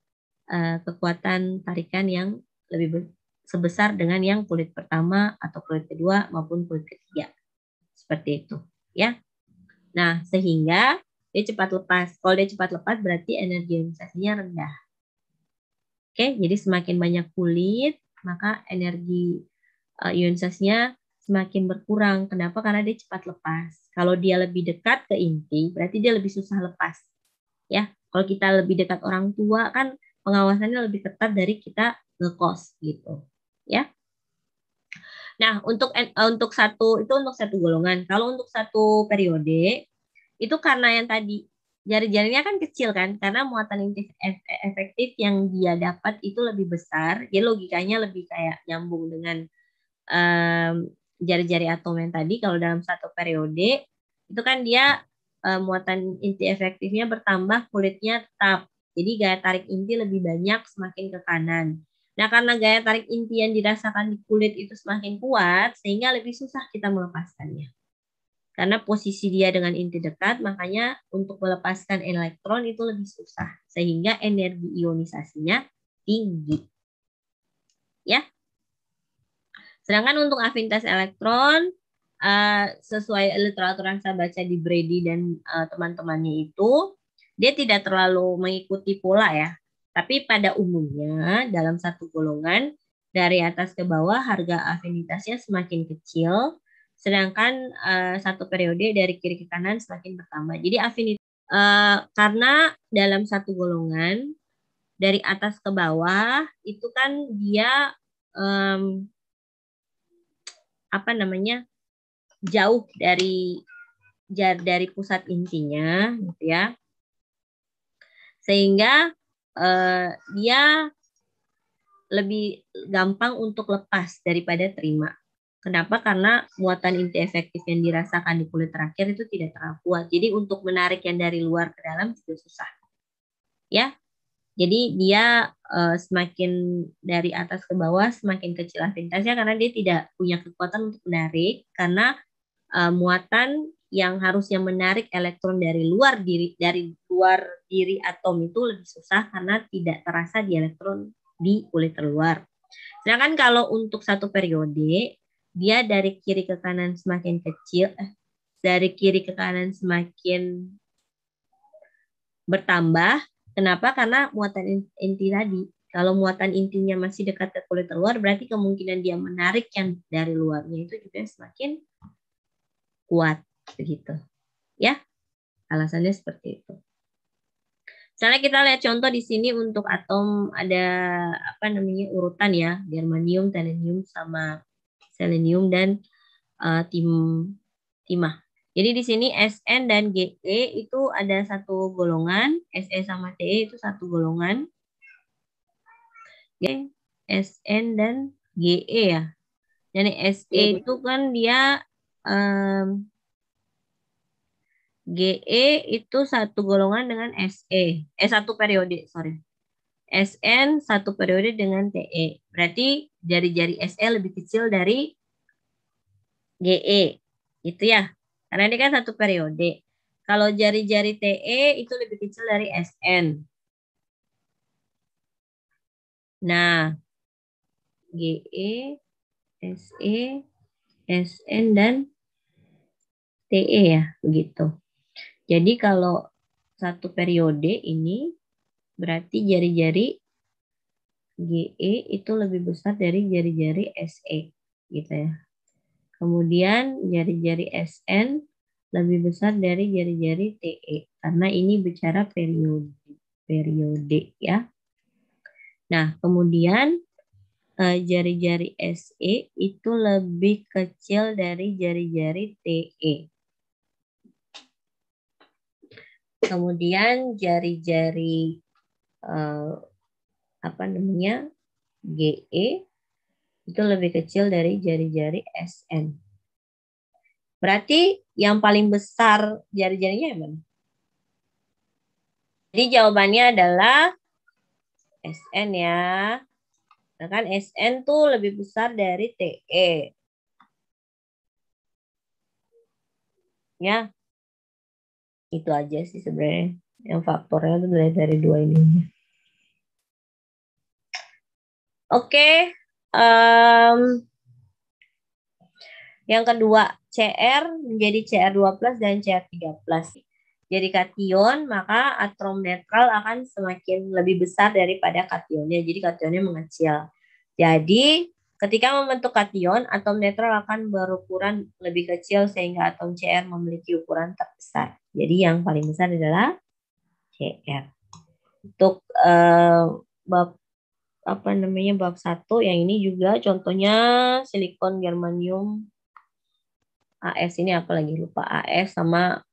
kekuatan tarikan yang lebih sebesar dengan yang kulit pertama atau kulit kedua maupun kulit ketiga. Seperti itu, ya. Nah, sehingga dia cepat lepas. Kalau dia cepat lepas berarti energi ionisasinya rendah. Oke, jadi semakin banyak kulit, maka energi ionisasinya semakin berkurang. Kenapa? Karena dia cepat lepas. Kalau dia lebih dekat ke inti, berarti dia lebih susah lepas. Ya, kalau kita lebih dekat orang tua kan pengawasannya lebih ketat dari kita ngekos gitu, ya. Nah, untuk satu golongan. Kalau untuk satu periode itu karena yang tadi jari-jarinya kan kecil kan, karena muatan inti efektif yang dia dapat itu lebih besar. Jadi logikanya lebih kayak nyambung dengan jari-jari atom yang tadi. Kalau dalam satu periode itu kan dia muatan inti efektifnya bertambah, kulitnya tetap. Jadi gaya tarik inti lebih banyak semakin ke kanan. Nah, karena gaya tarik inti yang dirasakan di kulit itu semakin kuat, sehingga lebih susah kita melepaskannya. Karena posisi dia dengan inti dekat, makanya untuk melepaskan elektron itu lebih susah. Sehingga energi ionisasinya tinggi. Ya. Sedangkan untuk afinitas elektron, sesuai literatur yang saya baca di Brady dan teman-temannya itu, dia tidak terlalu mengikuti pola ya. Tapi pada umumnya dalam satu golongan dari atas ke bawah harga afinitasnya semakin kecil, sedangkan satu periode dari kiri ke kanan semakin bertambah. Jadi afinitas karena dalam satu golongan dari atas ke bawah itu kan dia jauh dari pusat intinya gitu ya, sehingga dia lebih gampang untuk lepas daripada terima. Kenapa? Karena muatan inti efektif yang dirasakan di kulit terakhir itu tidak terlalu kuat. Jadi untuk menarik yang dari luar ke dalam juga susah. Ya, jadi dia semakin dari atas ke bawah semakin kecil afinitasnya karena dia tidak punya kekuatan untuk menarik, karena muatan yang harusnya menarik elektron dari luar diri atom itu lebih susah karena tidak terasa di elektron di kulit terluar. Sedangkan kalau untuk satu periode, dia dari kiri ke kanan semakin kecil, dari kiri ke kanan semakin bertambah. Kenapa? Karena muatan inti tadi. Kalau muatan intinya masih dekat ke kulit terluar, berarti kemungkinan dia menarik yang dari luarnya itu juga semakin kuat, begitu. Ya, alasannya seperti itu. Misalnya kita lihat contoh di sini untuk atom ada urutan ya, germanium, thalenium sama selenium dan timah. Jadi di sini Sn dan Ge itu ada satu golongan, Se sama Te itu satu golongan. Oke, Sn dan Ge ya. Jadi Se itu kan dia Ge itu satu golongan dengan Se. Satu periode, sorry. Sn satu periode dengan Te. Berarti jari-jari Se lebih kecil dari Ge. Itu ya. Karena ini kan satu periode. Kalau jari-jari Te itu lebih kecil dari Sn. Nah, Ge, Se, Sn, dan Te ya, begitu. Jadi kalau satu periode ini berarti jari-jari Ge itu lebih besar dari jari-jari Se, gitu ya. Kemudian jari-jari Sn lebih besar dari jari-jari Te, karena ini bicara periode ya. Nah, kemudian jari-jari Se itu lebih kecil dari jari-jari Te. Kemudian jari-jari Ge itu lebih kecil dari jari-jari Sn. Berarti yang paling besar jari-jarinya yang mana? Jadi jawabannya adalah Sn ya. Nah kan Sn tuh lebih besar dari Te. Ya. Itu aja sih sebenarnya. Yang faktornya tuh dari dua ini. Oke. Yang kedua, Cr menjadi Cr2+ dan Cr3+. Jadi kation, maka atom netral akan semakin lebih besar daripada kationnya. Jadi kationnya mengecil. Jadi ketika membentuk kation, atom netral akan berukuran lebih kecil sehingga atom Cr memiliki ukuran terbesar. Jadi yang paling besar adalah Cr. Untuk bab 1 yang ini juga contohnya silikon, germanium, AS ini apa lagi lupa, AS sama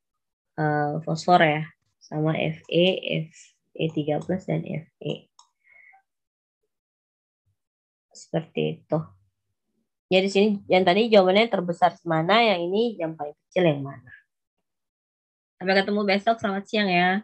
fosfor ya, sama Fe, Fe3+ dan Fe. Seperti itu. Jadi di sini yang tadi jawabannya terbesar mana, yang ini yang paling kecil yang mana. Sampai ketemu besok, selamat siang ya.